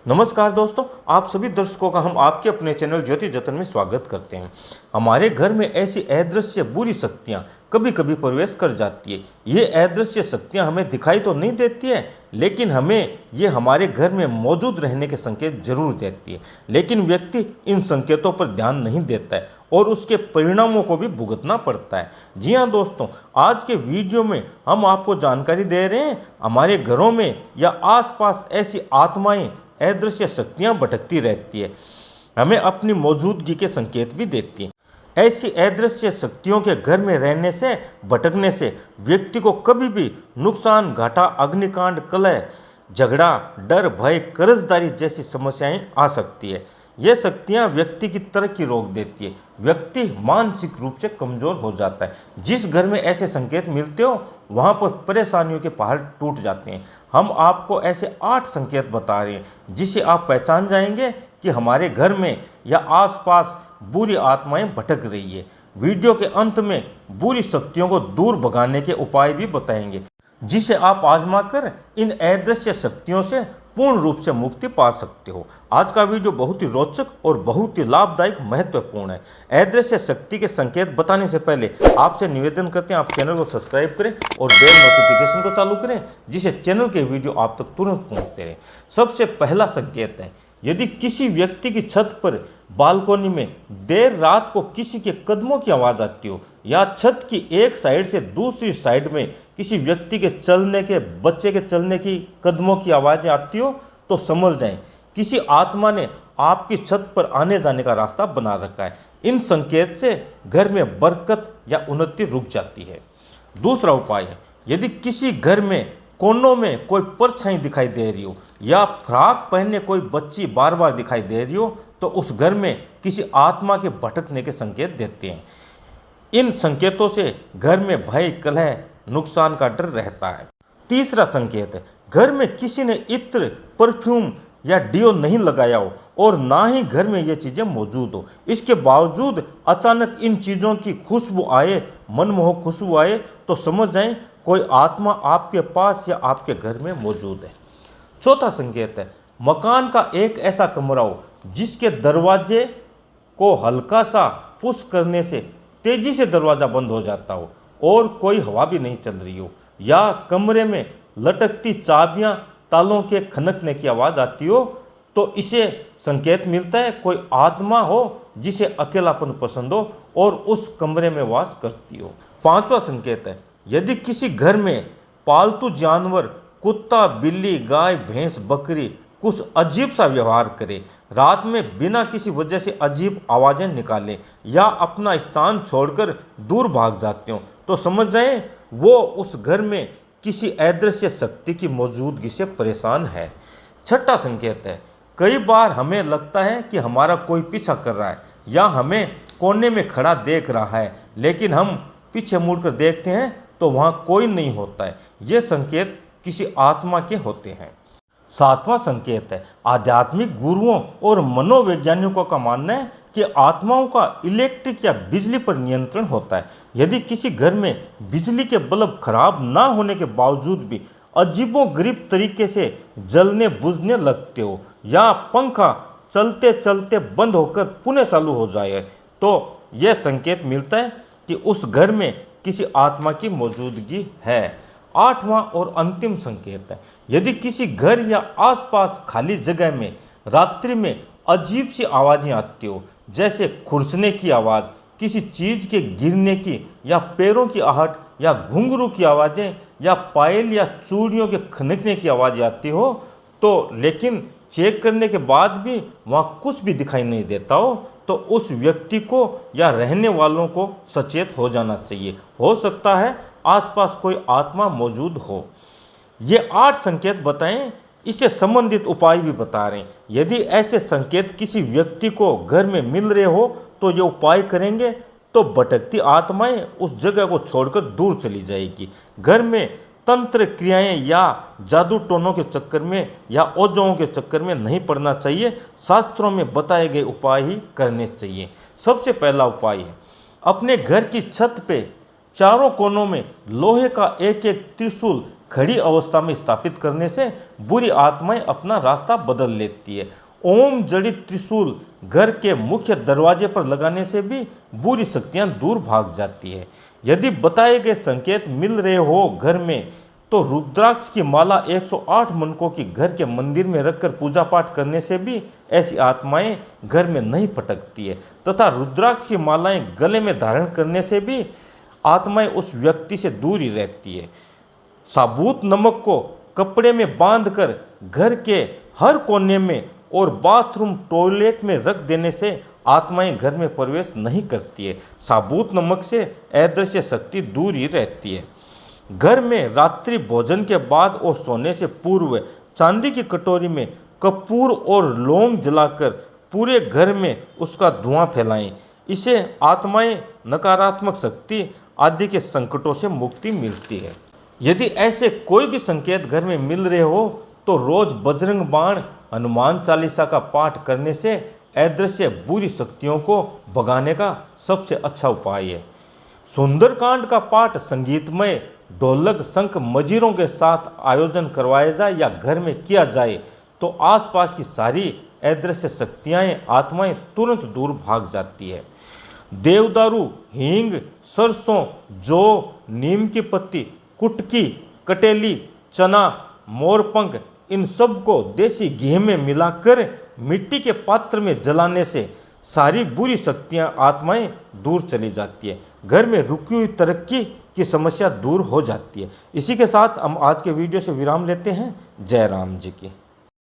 नमस्कार दोस्तों, आप सभी दर्शकों का हम आपके अपने चैनल ज्योति जतन में स्वागत करते हैं। हमारे घर में ऐसी अदृश्य बुरी शक्तियां कभी कभी प्रवेश कर जाती है। ये अदृश्य शक्तियां हमें दिखाई तो नहीं देती है, लेकिन हमें ये हमारे घर में मौजूद रहने के संकेत जरूर देती है। लेकिन व्यक्ति इन संकेतों पर ध्यान नहीं देता है और उसके परिणामों को भी भुगतना पड़ता है। जी हाँ दोस्तों, आज के वीडियो में हम आपको जानकारी दे रहे हैं हमारे घरों में या आसपास ऐसी आत्माएं, अदृश्य शक्तियां भटकती रहती है, हमें अपनी मौजूदगी के संकेत भी देती हैं। ऐसी अदृश्य शक्तियों के घर में रहने से, भटकने से व्यक्ति को कभी भी नुकसान, घाटा, अग्निकांड, कलह, झगड़ा, डर, भय, कर्जदारी जैसी समस्याएं आ सकती है। ये शक्तियां व्यक्ति की तरक्की रोक देती है। व्यक्ति मानसिक रूप से कमजोर हो जाता है। जिस घर में ऐसे संकेत मिलते हो वहां पर परेशानियों के पहाड़ टूट जाते हैं। हम आपको ऐसे 8 संकेत बता रहे हैं जिसे आप पहचान जाएंगे कि हमारे घर में या आसपास बुरी आत्माएं भटक रही है। वीडियो के अंत में बुरी शक्तियों को दूर भगाने के उपाय भी बताएंगे, जिसे आप आजमा कर इन अदृश्य शक्तियों से पूर्ण रूप से मुक्ति पा सकते हो। आज का वीडियो बहुत ही रोचक और बहुत ही लाभदायक, महत्वपूर्ण है। अदृश्य शक्ति के संकेत बताने से पहले आपसे निवेदन करते हैं आप चैनल को सब्सक्राइब करें और बेल नोटिफिकेशन को चालू करें, जिससे चैनल के वीडियो आप तक तुरंत पहुंचते रहें। सबसे पहला संकेत है, यदि किसी व्यक्ति की छत पर, बालकोनी में देर रात को किसी के कदमों की आवाज़ आती हो, या छत की एक साइड से दूसरी साइड में किसी व्यक्ति के चलने के, बच्चे के चलने की कदमों की आवाज़ें आती हो, तो समझ जाएं किसी आत्मा ने आपकी छत पर आने जाने का रास्ता बना रखा है। इन संकेत से घर में बरकत या उन्नति रुक जाती है। दूसरा उपाय है, यदि किसी घर में कोनों में कोई परछाई दिखाई दे रही हो या फ्राक पहने कोई बच्ची बार बार दिखाई दे रही हो, तो उस घर में किसी आत्मा के भटकने के संकेत देते हैं। इन संकेतों से घर में भय, कलह, नुकसान का डर रहता है। तीसरा संकेत है, घर में किसी ने इत्र, परफ्यूम या डियो नहीं लगाया हो और ना ही घर में ये चीज़ें मौजूद हो, इसके बावजूद अचानक इन चीज़ों की खुशबू आए, मनमोहक खुशबू आए, तो समझ जाएं कोई आत्मा आपके पास या आपके घर में मौजूद है। चौथा संकेत है, मकान का एक ऐसा कमरा हो जिसके दरवाजे को हल्का सा पुश करने से तेजी से दरवाज़ा बंद हो जाता हो और कोई हवा भी नहीं चल रही हो, या कमरे में लटकती चाबियां, तालों के खनकने की आवाज़ आती हो, तो इसे संकेत मिलता है कोई आत्मा हो जिसे अकेलापन पसंद हो और उस कमरे में वास करती हो। पांचवा संकेत है, यदि किसी घर में पालतू जानवर, कुत्ता, बिल्ली, गाय, भैंस, बकरी कुछ अजीब सा व्यवहार करे, रात में बिना किसी वजह से अजीब आवाज़ें निकालें या अपना स्थान छोड़कर दूर भाग जाते हो, तो समझ जाएं वो उस घर में किसी अदृश्य शक्ति की मौजूदगी से परेशान है। छठा संकेत है, कई बार हमें लगता है कि हमारा कोई पीछा कर रहा है या हमें कोने में खड़ा देख रहा है, लेकिन हम पीछे मुड़कर देखते हैं तो वहाँ कोई नहीं होता है। ये संकेत किसी आत्मा के होते हैं। सातवां संकेत है, आध्यात्मिक गुरुओं और मनोवैज्ञानिकों का मानना है कि आत्माओं का इलेक्ट्रिक या बिजली पर नियंत्रण होता है। यदि किसी घर में बिजली के बल्ब खराब ना होने के बावजूद भी अजीबोगरीब तरीके से जलने बुझने लगते हो, या पंखा चलते चलते बंद होकर पुनः चालू हो जाए, तो यह संकेत मिलता है कि उस घर में किसी आत्मा की मौजूदगी है। आठवां और अंतिम संकेत है, यदि किसी घर या आसपास खाली जगह में रात्रि में अजीब सी आवाज़ें आती हो, जैसे खुरसने की आवाज़, किसी चीज़ के गिरने की, या पैरों की आहट, या घुंघरू की आवाज़ें, या पायल या चूड़ियों के खनकने की आवाज़ आती हो, तो लेकिन चेक करने के बाद भी वहाँ कुछ भी दिखाई नहीं देता हो, तो उस व्यक्ति को या रहने वालों को सचेत हो जाना चाहिए। हो सकता है आसपास कोई आत्मा मौजूद हो। ये 8 संकेत बताएं, इससे संबंधित उपाय भी बता रहे हैं। यदि ऐसे संकेत किसी व्यक्ति को घर में मिल रहे हो तो ये उपाय करेंगे तो भटकती आत्माएं उस जगह को छोड़कर दूर चली जाएगी। घर में तंत्र क्रियाएं या जादू टोनों के चक्कर में या ओझों के चक्कर में नहीं पड़ना चाहिए। शास्त्रों में बताए गए उपाय ही करने चाहिए। सबसे पहला उपाय है, अपने घर की छत पे चारों कोनों में लोहे का एक एक त्रिशूल खड़ी अवस्था में स्थापित करने से बुरी आत्माएं अपना रास्ता बदल लेती है। ओम जड़ित त्रिशूल घर के मुख्य दरवाजे पर लगाने से भी बुरी शक्तियां दूर भाग जाती है। यदि बताए गए संकेत मिल रहे हो घर में, तो रुद्राक्ष की माला 108 मनकों की घर के मंदिर में रखकर पूजा पाठ करने से भी ऐसी आत्माएं घर में नहीं पटकती है, तथा रुद्राक्ष की मालाएं गले में धारण करने से भी आत्माएं उस व्यक्ति से दूर ही रहती है। साबुत नमक को कपड़े में बांधकर घर के हर कोने में और बाथरूम टॉयलेट में रख देने से आत्माएं घर में प्रवेश नहीं करती है। साबुत नमक से अदृश्य शक्ति दूर ही रहती है। घर में रात्रि भोजन के बाद और सोने से पूर्व चांदी की कटोरी में कपूर और लौंग जलाकर पूरे घर में उसका धुआं फैलाएं। इसे आत्माएं, नकारात्मक शक्ति आदि के संकटों से मुक्ति मिलती है। यदि ऐसे कोई भी संकेत घर में मिल रहे हो तो रोज बजरंग बाण, हनुमान चालीसा का पाठ करने से अदृश्य बुरी शक्तियों को भगाने का सबसे अच्छा उपाय है। सुंदरकांड का पाठ संगीतमय ढोलक, शंख, मजीरों के साथ आयोजन करवाया जाए या घर में किया जाए तो आसपास की सारी अदृश्य शक्तियाँ, आत्माएं तुरंत दूर भाग जाती है। देवदारू, हींग, सरसों, जौ, नीम की पत्ती, कुटकी, कटेली, चना, मोरपंख, इन सब को देसी घी में मिलाकर मिट्टी के पात्र में जलाने से सारी बुरी शक्तियां, आत्माएं दूर चली जाती है। घर में रुकी हुई तरक्की की समस्या दूर हो जाती है। इसी के साथ हम आज के वीडियो से विराम लेते हैं। जय राम जी की।